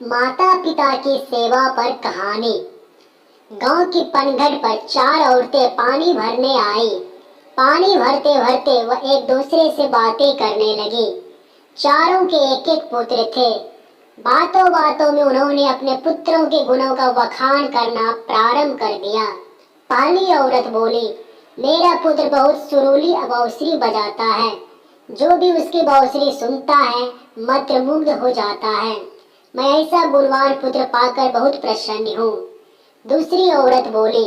माता पिता की सेवा पर कहानी। गांव की पनघट पर चार औरतें पानी भरने आई। पानी भरते भरते वह एक दूसरे से बातें करने लगी। चारों के एक एक पुत्र थे। बातों बातों में उन्होंने अपने पुत्रों के गुणों का बखान करना प्रारंभ कर दिया। पहली औरत बोली, मेरा पुत्र बहुत सुरीली बांसुरी बजाता है। जो भी उसकी बांसुरी सुनता है मंत्रमुग्ध हो जाता है। मैं ऐसा गुणवान पुत्र पाकर बहुत प्रसन्न हूँ। दूसरी औरत बोली,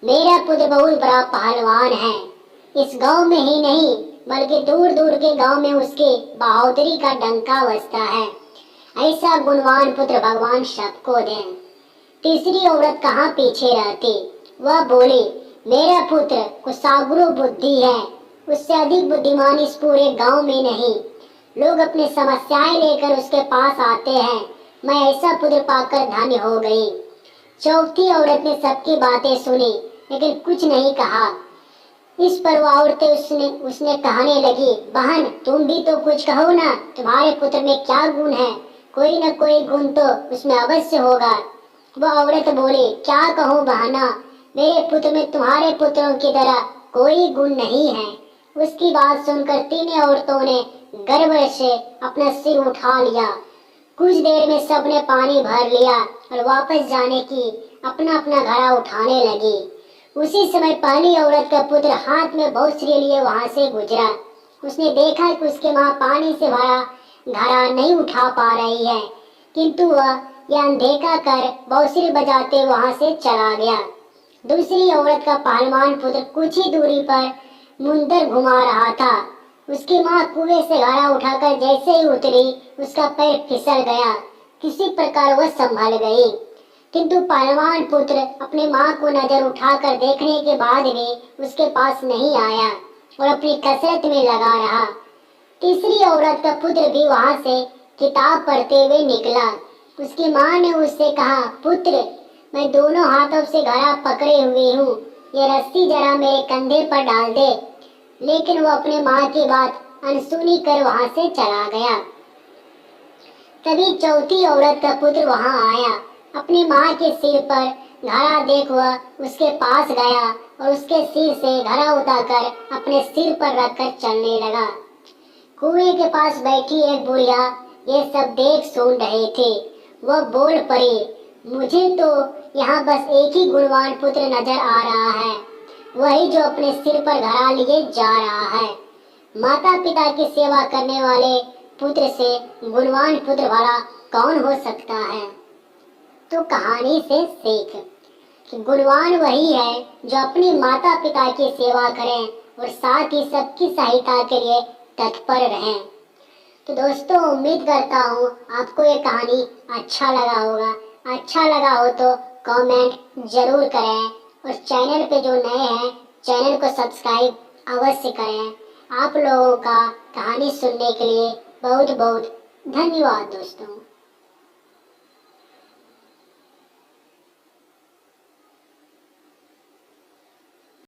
मेरा पुत्र बहुत बड़ा पहलवान है। इस गांव में ही नहीं बल्कि दूर दूर के गांव में उसकी बहादुरी का डंका बजता है। ऐसा गुणवान पुत्र भगवान सबको दें। तीसरी औरत कहाँ पीछे रहती। वह बोली, मेरा पुत्र कुशाग्र बुद्धि है। उससे अधिक बुद्धिमान इस पूरे गांव में नहीं। लोग अपनी समस्याएं लेकर उसके पास आते हैं। मैं ऐसा पुत्र पाकर धन्य हो गई। चौथी औरत ने सबकी बातें सुनी लेकिन कुछ नहीं कहा। इस पर वह औरतें उसने कहने लगी, बहन तुम भी तो कुछ कहो ना। तुम्हारे पुत्र में क्या गुण है? कोई न कोई गुण तो उसमें अवश्य होगा। वह औरत बोली, क्या कहूँ बहना, मेरे पुत्र में तुम्हारे पुत्रों की तरह कोई गुण नहीं है। उसकी बात सुनकर तीनों औरतों ने गर्व से अपना सिर उठा लिया। कुछ देर में सबने पानी भर लिया और वापस जाने की अपना अपना घड़ा उठाने लगी। उसी समय पहली औरत का पुत्र हाथ में बांसुरी लिए वहां से गुजरा। उसने देखा कि उसकी माँ पानी से भरा घड़ा नहीं उठा पा रही है, किंतु वह यह अनदेखा कर बांसुरी बजाते वहां से चला गया। दूसरी औरत का पहलवान पुत्र कुछ ही दूरी पर मुंदर घुमा रहा था। उसकी माँ कुएं से घड़ा उठाकर जैसे ही उतरी उसका पैर फिसल गया। किसी प्रकार वह संभल गई, किंतु पहलवान पुत्र अपनी माँ को नजर उठाकर देखने के बाद भी उसके पास नहीं आया और अपनी कसरत में लगा रहा। तीसरी औरत का पुत्र भी वहां से किताब पढ़ते हुए निकला। उसकी माँ ने उससे कहा, पुत्र मैं दोनों हाथों से घड़ा पकड़े हुए हूँ, ये रस्सी जरा मेरे कंधे पर डाल दे। लेकिन वो अपने माँ की बात अनसुनी कर वहां से चला गया। तभी चौथी औरत का पुत्र वहां आया। अपनी माँ के सिर पर घड़ा देख वह उसके पास गया और उसके सिर से घड़ा उतारकर अपने सिर पर रखकर चलने लगा। कुएं के पास बैठी एक बुढ़िया ये सब देख सुन रहे थे। वह बोल पड़ी, मुझे तो यहाँ बस एक ही गुणवान पुत्र नजर आ रहा है, वही जो अपने सिर पर घड़ा लिए जा रहा है। माता पिता की सेवा करने वाले पुत्र से गुणवान पुत्र वाला कौन हो सकता है? तो कहानी से सीख कि गुणवान वही है जो अपनी माता पिता की सेवा करें और साथ ही सबकी सहायता के लिए तत्पर रहें। तो दोस्तों उम्मीद करता हूँ आपको ये कहानी अच्छा लगा होगा। अच्छा लगा हो तो कमेंट जरूर करें और चैनल पे जो नए हैं चैनल को सब्सक्राइब अवश्य करें। आप लोगों का कहानी सुनने के लिए बहुत बहुत धन्यवाद दोस्तों।